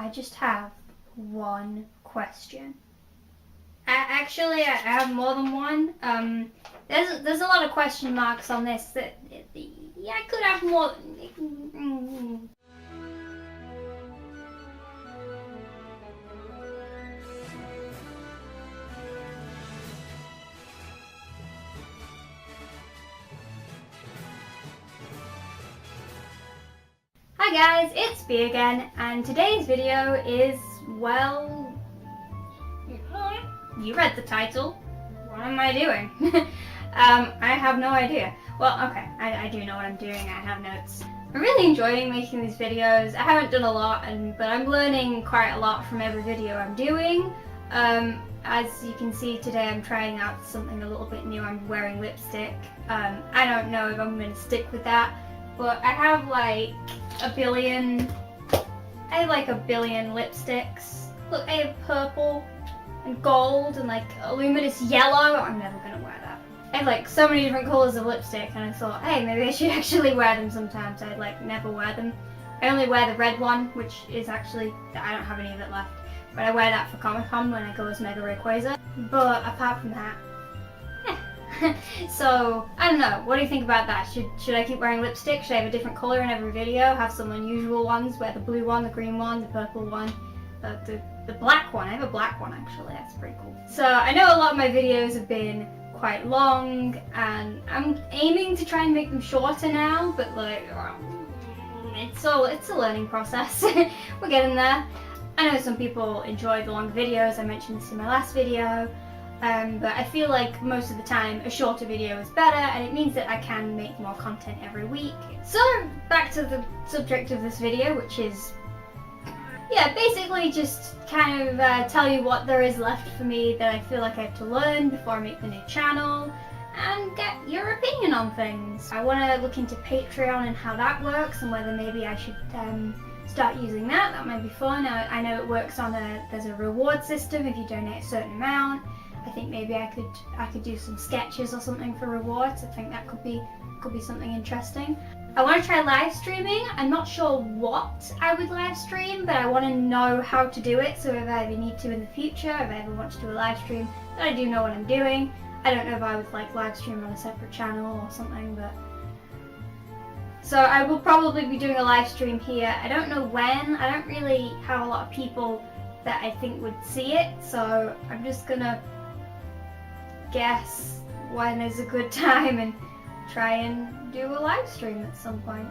I just have one question. Actually, I have more than one. There's a lot of question marks on this. Yeah, I could have more. Hi guys, it's B again, and today's video is, well, you read the title. What am I doing? I have no idea. Well, okay, I do know what I'm doing. I have notes. I'm really enjoying making these videos. I haven't done a lot, but I'm learning quite a lot from every video I'm doing. As you can see today, I'm trying out something a little bit new. I'm wearing lipstick. I don't know if I'm going to stick with that, but I have like a billion lipsticks. Look, I have purple and gold and like a luminous yellow. I'm never gonna wear that. I have like so many different colours of lipstick, and I thought, hey, maybe I should actually wear them sometimes. I like never wear them. I only wear the red one, which is actually, I don't have any of it left, but I wear that for Comic Con when I go as Mega Rayquaza. But apart from that, so, I don't know, what do you think about that? Should I keep wearing lipstick? Should I have a different colour in every video? Have some unusual ones, wear the blue one, the green one, the purple one, the black one. I have a black one actually, that's pretty cool. So, I know a lot of my videos have been quite long, and I'm aiming to try and make them shorter now, but like, it's a learning process. We're getting there. I know some people enjoy the long videos, I mentioned this in my last video. But I feel like most of the time a shorter video is better, and it means that I can make more content every week. So back to the subject of this video, which is, yeah, basically just kind of tell you what there is left for me that I feel like I have to learn before I make the new channel, and get your opinion on things. I want to look into Patreon and how that works, and whether maybe I should start using that. That might be fun. I know it works on there's a reward system if you donate a certain amount. I think maybe I could do some sketches or something for rewards. I think that could be something interesting. I want to try live streaming. I'm not sure what I would live stream, but I want to know how to do it. So if I ever need to in the future, if I ever want to do a live stream, then I do know what I'm doing. I don't know if I would like live stream on a separate channel or something, but so I will probably be doing a live stream here. I don't know when. I don't really have a lot of people that I think would see it, so I'm just gonna guess when is a good time and try and do a live stream at some point.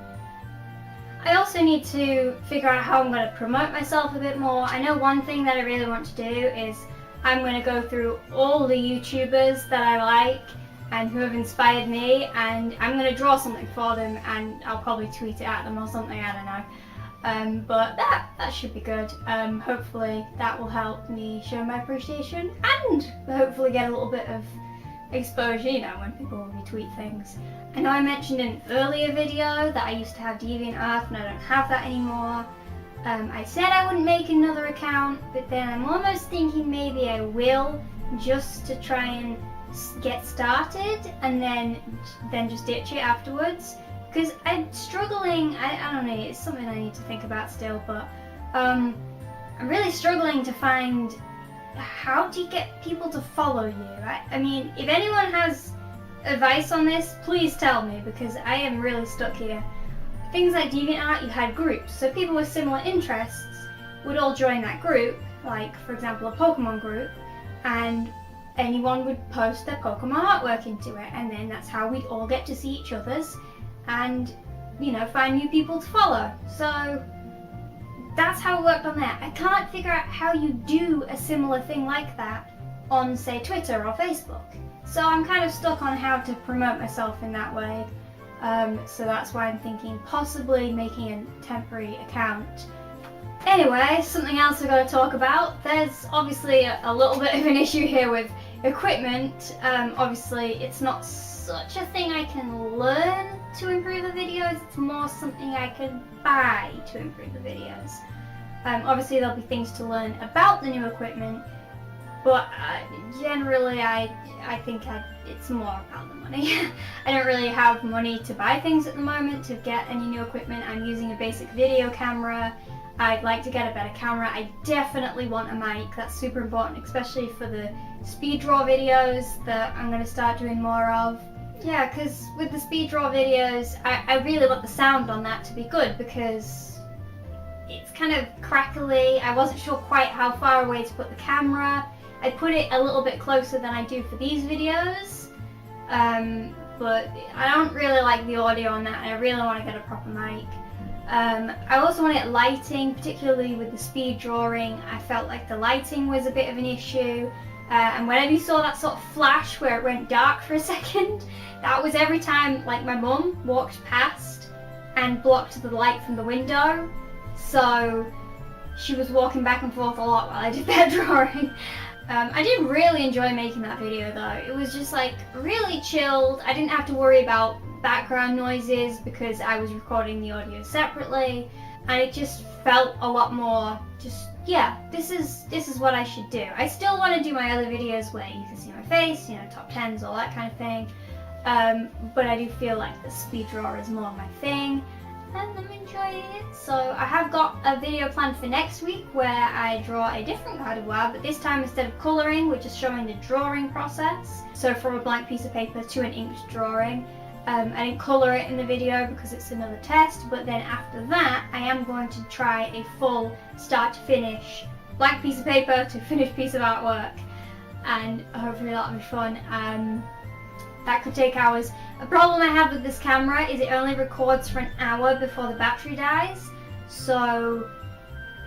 I also need to figure out how I'm going to promote myself a bit more. I know one thing that I really want to do is I'm going to go through all the YouTubers that I like and who have inspired me, and I'm going to draw something for them, and I'll probably tweet it at them or something, I don't know. But that should be good. Hopefully that will help me show my appreciation and hopefully get a little bit of exposure, you know, when people retweet things. I know I mentioned in an earlier video that I used to have DeviantArt and I don't have that anymore. I said I wouldn't make another account, but then I'm almost thinking maybe I will, just to try and get started and then just ditch it afterwards. Because I'm struggling, I don't know, it's something I need to think about still, but I'm really struggling to find how to get people to follow you. I mean, if anyone has advice on this, please tell me, because I am really stuck here. Things like DeviantArt, you had groups, so people with similar interests would all join that group, like for example a Pokemon group, and anyone would post their Pokemon artwork into it, and then that's how we'd all get to see each other's and, you know, find new people to follow. So that's how it worked on there. I can't figure out how you do a similar thing like that on, say, Twitter or Facebook. So I'm kind of stuck on how to promote myself in that way. So that's why I'm thinking possibly making a temporary account. Anyway, something else I've got to talk about. There's obviously a little bit of an issue here with equipment. Obviously, it's not such a thing I can learn to improve the videos, it's more something I can buy to improve the videos. Obviously there'll be things to learn about the new equipment, but generally I think it's more about the money. I don't really have money to buy things at the moment to get any new equipment. I'm using a basic video camera. I'd like to get a better camera. I definitely want a mic. That's super important, especially for the speed draw videos that I'm going to start doing more of. Yeah, because with the speed draw videos, I really want the sound on that to be good because it's kind of crackly. I wasn't sure quite how far away to put the camera. I put it a little bit closer than I do for these videos, but I don't really like the audio on that, and I really want to get a proper mic. I also wanted lighting, particularly with the speed drawing. I felt like the lighting was a bit of an issue, and whenever you saw that sort of flash where it went dark for a second, that was every time like my mum walked past and blocked the light from the window, so she was walking back and forth a lot while I did that drawing. I did really enjoy making that video though. It was just like really chilled. I didn't have to worry about background noises because I was recording the audio separately, and it just felt a lot more just, yeah, this is what I should do. I still want to do my other videos where you can see my face, you know, top 10s, all that kind of thing, but I do feel like the speed draw is more my thing, and I'm enjoying it. So I have got a video planned for next week where I draw a different kind of wow, but this time instead of colouring, we're just showing the drawing process. So from a blank piece of paper to an inked drawing. I didn't colour it in the video because it's another test, but then after that I am going to try a full start to finish blank piece of paper to finished piece of artwork, and hopefully that'll be fun. That could take hours. A problem I have with this camera is it only records for an hour before the battery dies, so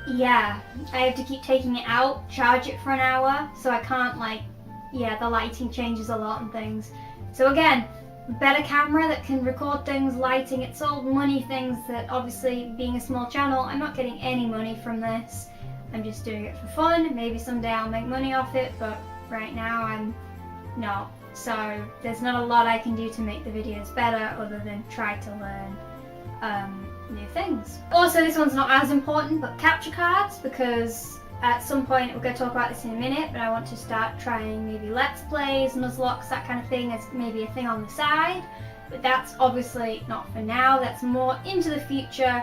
yeah, I have to keep taking it out, charge it for an hour, so I can't, like, yeah, the lighting changes a lot and things. So again, better camera that can record things, lighting, it's all money things that obviously, being a small channel, I'm not getting any money from this. I'm just doing it for fun. Maybe someday I'll make money off it, but right now I'm not. So there's not a lot I can do to make the videos better other than try to learn new things. Also, this one's not as important, but capture cards, because at some point, we're going to talk about this in a minute, but I want to start trying maybe Let's Plays, Nuzlocke, that kind of thing as maybe a thing on the side. But that's obviously not for now, that's more into the future.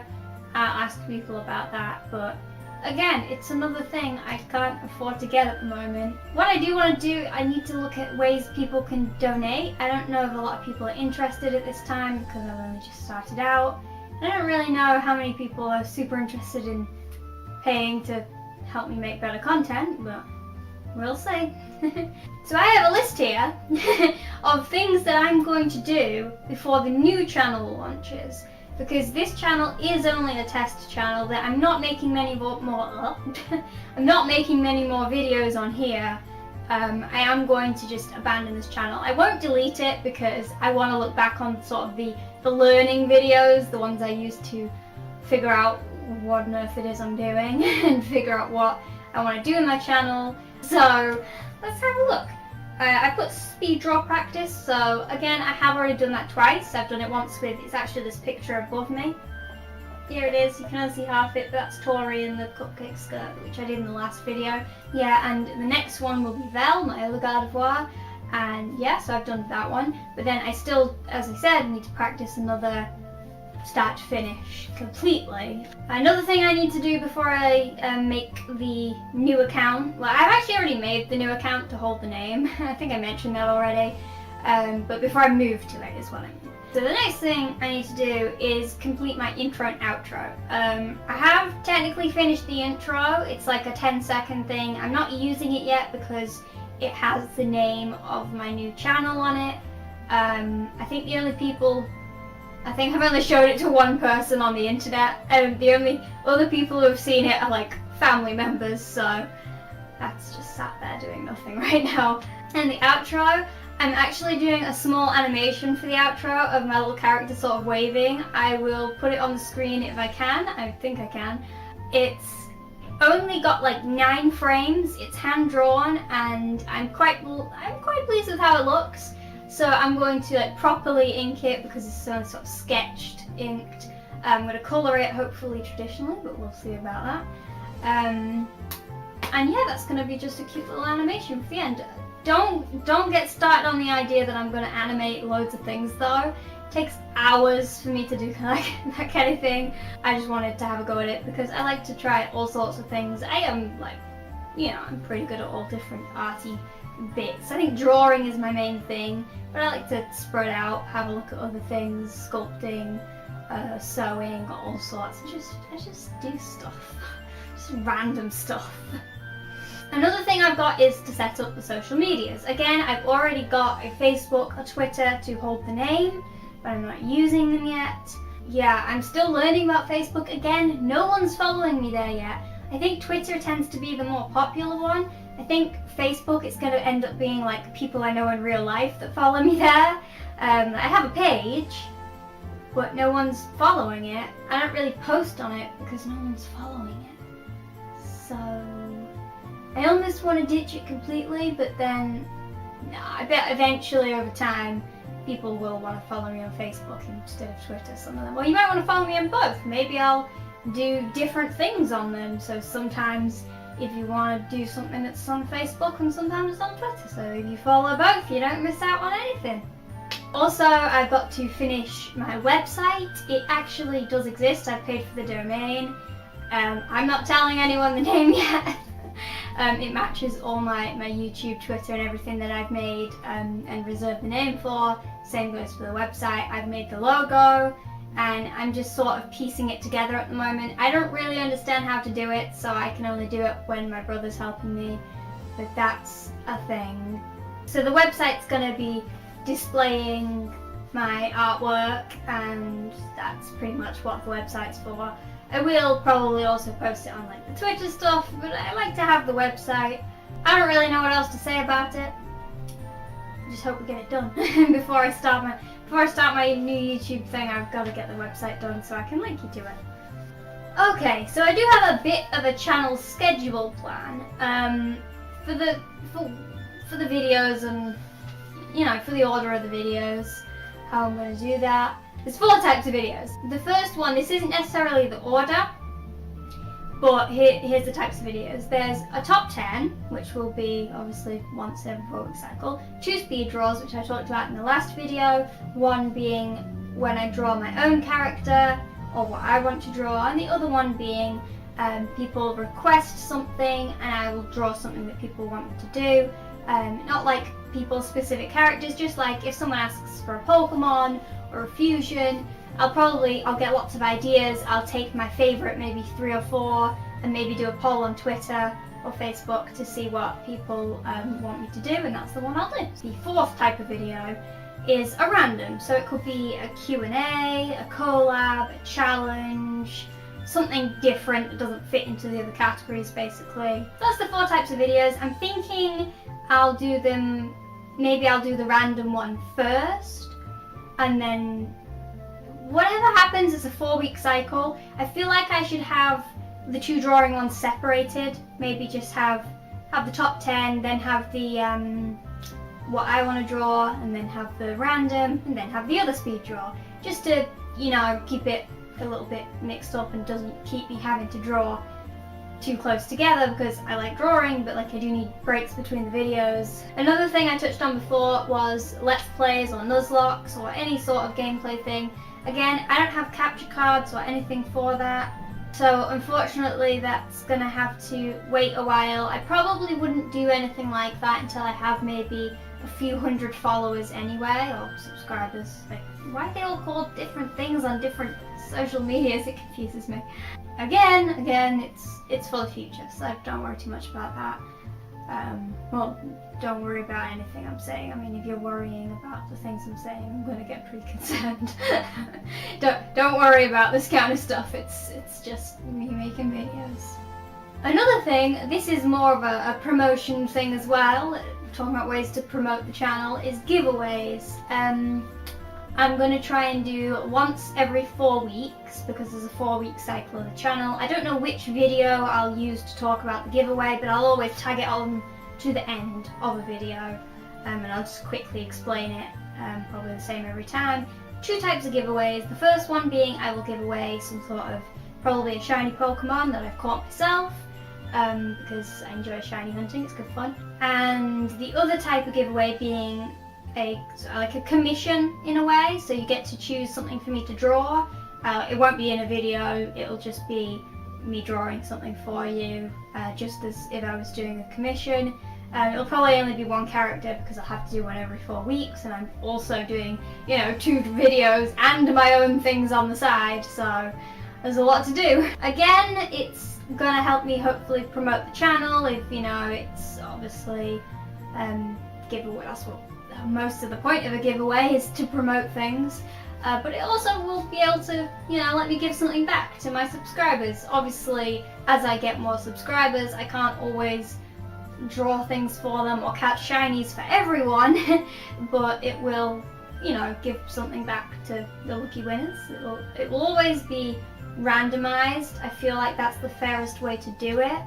I'll ask people about that, but again, it's another thing I can't afford to get at the moment. What I do want to do, I need to look at ways people can donate. I don't know if a lot of people are interested at this time because I've only just started out. I don't really know how many people are super interested in paying to help me make better content, but we'll see. So I have a list here of things that I'm going to do before the new channel launches, because this channel is only a test channel. That I'm not making many more I'm not making many more videos on here. I am going to just abandon this channel. I won't delete it because I want to look back on sort of the learning videos, the ones I used to figure out what on earth it is I'm doing and figure out what I want to do in my channel. So let's have a look. I put speed draw practice, so again I have already done that twice. I've done it once with, it's actually this picture above me. Here it is, you can only see half it, but that's Tori in the cupcake skirt, which I did in the last video. Yeah, and the next one will be Vel, my other garde voir, and yeah, so I've done that one. But then I still, as I said, need to practice another start to finish completely. Another thing I need to do before I make the new account, well, I've actually already made the new account to hold the name. I think I mentioned that already, but before I move to it is what I mean. So the next thing I need to do is complete my intro and outro. I have technically finished the intro. It's like a 10-second thing. I'm not using it yet because it has the name of my new channel on it. I think I've only showed it to one person on the internet, and the only other people who have seen it are like family members, so that's just sat there doing nothing right now. And the outro, I'm actually doing a small animation for the outro of my little character sort of waving. I will put it on the screen if I can. I think I can. It's only got like 9 frames. It's hand drawn, and I'm quite pleased with how it looks. So I'm going to like properly ink it because it's only sort of sketched, inked. I'm going to colour it, hopefully traditionally, but we'll see about that. And yeah, that's going to be just a cute little animation for the end. Don't get started on the idea that I'm going to animate loads of things though. takes hours for me to do like that kind of thing. I just wanted to have a go at it because I like to try all sorts of things. I am like, you know, I'm pretty good at all different arty bits. I think drawing is my main thing, but I like to spread out, have a look at other things, sculpting, sewing, all sorts. I just do stuff, just random stuff. Another thing I've got is to set up the social medias. Again, I've already got a Facebook, a Twitter to hold the name, but I'm not using them yet. Yeah, I'm still learning about Facebook. Again, no one's following me there yet. I think Twitter tends to be the more popular one. I think Facebook, it's going to end up being like people I know in real life that follow me there. I have a page, but no one's following it. I don't really post on it because no one's following it. So I almost want to ditch it completely, but then I bet eventually over time people will want to follow me on Facebook instead of Twitter, some of them. Well, you might want to follow me on both. Maybe I'll do different things on them. So sometimes if you want to do something that's on Facebook and sometimes it's on Twitter. So if you follow both, you don't miss out on anything. Also, I've got to finish my website. It actually does exist. I've paid for the domain. I'm not telling anyone the name yet. It matches all my YouTube, Twitter and everything that I've made and reserved the name for. Same goes for the website. I've made the logo and I'm just sort of piecing it together at the moment. I don't really understand how to do it, so I can only do it when my brother's helping me, but that's a thing. So the website's going to be displaying my artwork, and that's pretty much what the website's for. I will probably also post it on like the Twitter stuff, but I like to have the website. I don't really know what else to say about it. I just hope we get it done before I start my new YouTube thing. I've got to get the website done so I can link you to it. Okay, so I do have a bit of a channel schedule plan for the videos and, you know, for the order of the videos, how I'm going to do that. There's 4 types of videos. The first one, this isn't necessarily the order, but here's the types of videos. There's a top 10, which will be obviously once every 4-week cycle. 2 speed draws, which I talked about in the last video. One being when I draw my own character or what I want to draw, and the other one being people request something and I will draw something that people want me to do. Not like people's specific characters, just like if someone asks for a Pokemon or a fusion, I'll get lots of ideas. I'll take my favorite, maybe 3 or 4, and maybe do a poll on Twitter or Facebook to see what people want me to do, and that's the one I'll do. The 4th type of video is a random, so it could be a Q&A, a collab, a challenge, something different that doesn't fit into the other categories basically. That's the 4 types of videos. I'm thinking maybe I'll do the random one first, and then whatever happens, it's a 4-week cycle. I feel like I should have the 2 drawing ones separated. Maybe just have the top 10, then have the what I want to draw, and then have the random, and then have the other speed draw. Just to, you know, keep it a little bit mixed up and doesn't keep me having to draw too close together, because I like drawing, but like I do need breaks between the videos. Another thing I touched on before was Let's Plays or Nuzlocks or any sort of gameplay thing. Again, I don't have capture cards or anything for that, so unfortunately that's gonna have to wait a while. I probably wouldn't do anything like that until I have maybe a few hundred followers anyway, or subscribers. Like, why are they all called different things on different social medias? It confuses me. Again, it's for the future, so don't worry too much about that. Well, don't worry about anything I'm saying. I mean, if you're worrying about the things I'm saying, I'm gonna get pretty concerned. Don't worry about this kind of stuff. It's just me making videos. Another thing, this is more of a promotion thing as well, talking about ways to promote the channel, is giveaways. I'm going to try and do once every 4 weeks, because there's a 4-week cycle of the channel. I don't know which video I'll use to talk about the giveaway, but I'll always tag it on to the end of a video, and I'll just quickly explain it, probably the same every time. 2 types of giveaways. The first one being I will give away some sort of, probably a shiny Pokemon that I've caught myself, because I enjoy shiny hunting, it's good fun. And the other type of giveaway being like a commission in a way, so you get to choose something for me to draw. It won't be in a video, it'll just be me drawing something for you, just as if I was doing a commission. It'll probably only be one character because I'll have to do one every 4 weeks, and I'm also doing, 2 videos and my own things on the side, so there's a lot to do. Again, it's gonna help me hopefully promote the channel. If it's obviously giveaway. That's what most of the point of a giveaway is, to promote things. But it also will be able to, let me give something back to my subscribers. Obviously, as I get more subscribers, I can't always draw things for them or catch shinies for everyone, but it will, give something back to the lucky winners. It will always be randomized. I feel like that's the fairest way to do it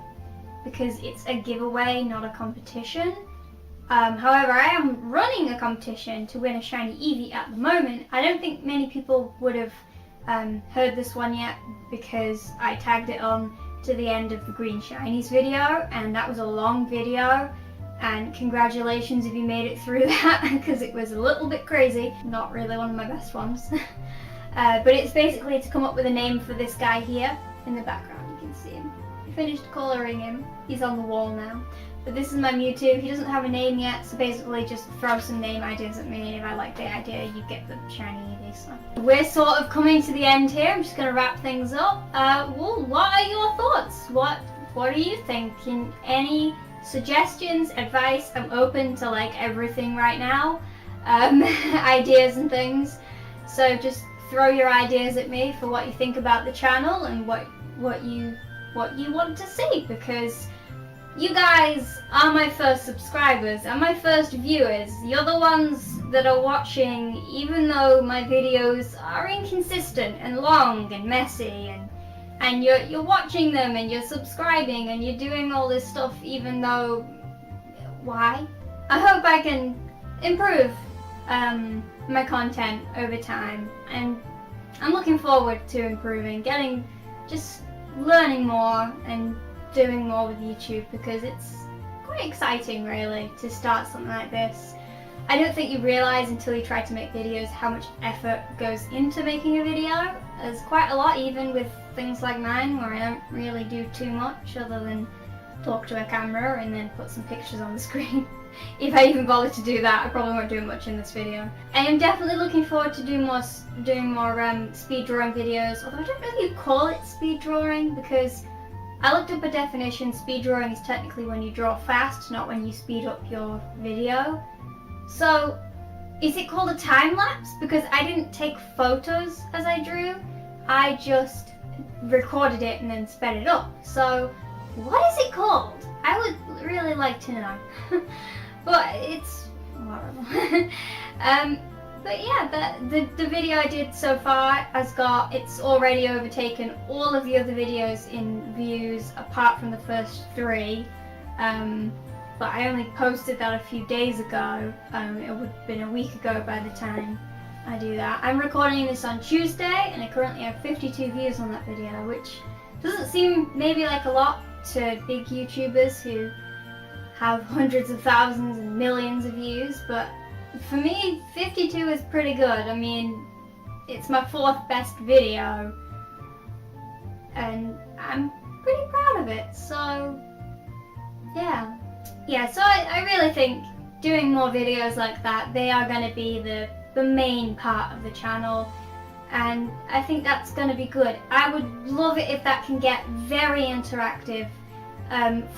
because it's a giveaway, not a competition. However, I am running a competition to win a shiny Eevee at the moment. I don't think many people would have heard this one yet because I tagged it on to the end of the Green Shinies video, and that was a long video, and congratulations if you made it through that because it was a little bit crazy. Not really one of my best ones. But it's basically to come up with a name for this guy here in the background. You can see him. I finished colouring him. He's on the wall now. But this is my Mewtwo. He doesn't have a name yet, so basically just throw some name ideas at me, and if I like the idea, you get the shiny Eevee. So we're sort of coming to the end here. I'm just going to wrap things up. Well, what are your thoughts? What do you think? Any suggestions, advice? I'm open to like everything right now. Ideas and things. So just throw your ideas at me for what you think about the channel and what you want to see, because you guys are my first subscribers and my first viewers. You're the ones that are watching even though my videos are inconsistent and long and messy, and you're watching them and you're subscribing and you're doing all this stuff even though, why? I hope I can improve my content over time, and I'm looking forward to improving, just learning more and doing more with YouTube, because it's quite exciting really to start something like this. I don't think you realise until you try to make videos how much effort goes into making a video. There's quite a lot, even with things like mine where I don't really do too much other than talk to a camera and then put some pictures on the screen. If I even bother to do that, I probably won't do much in this video. I am definitely looking forward to doing more speed drawing videos, although I don't know if you call it speed drawing, because I looked up a definition. Speed drawing is technically when you draw fast, not when you speed up your video. So, is it called a time lapse? Because I didn't take photos as I drew, I just recorded it and then sped it up. So, what is it called? I would really like to know. But it's horrible. But yeah, the video I did so far it's already overtaken all of the other videos in views apart from the first 3. But I only posted that a few days ago. It would have been a week ago by the time I do that. I'm recording this on Tuesday, and I currently have 52 views on that video, which doesn't seem maybe like a lot to big YouTubers who have hundreds of thousands and millions of views, but for me, 52 is pretty good. I mean, it's my 4th best video, and I'm pretty proud of it, so yeah. So I really think doing more videos like that, they are going to be the main part of the channel, and I think that's going to be good. I would love it if that can get very interactive.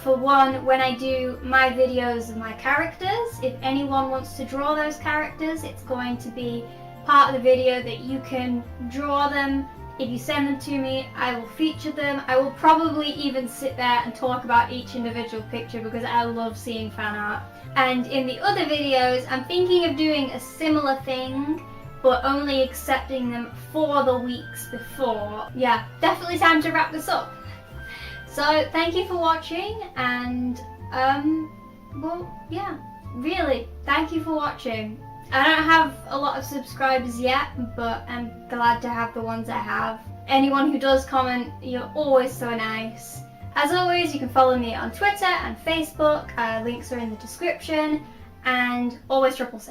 For one, when I do my videos of my characters, if anyone wants to draw those characters, it's going to be part of the video that you can draw them. If you send them to me, I will feature them. I will probably even sit there and talk about each individual picture because I love seeing fan art. And in the other videos, I'm thinking of doing a similar thing, but only accepting them for the weeks before. Yeah, definitely time to wrap this up. So thank you for watching, and well, yeah, really, thank you for watching. I don't have a lot of subscribers yet, but I'm glad to have the ones I have. Anyone who does comment, you're always so nice. As always, you can follow me on Twitter and Facebook. Links are in the description, and always triple safe.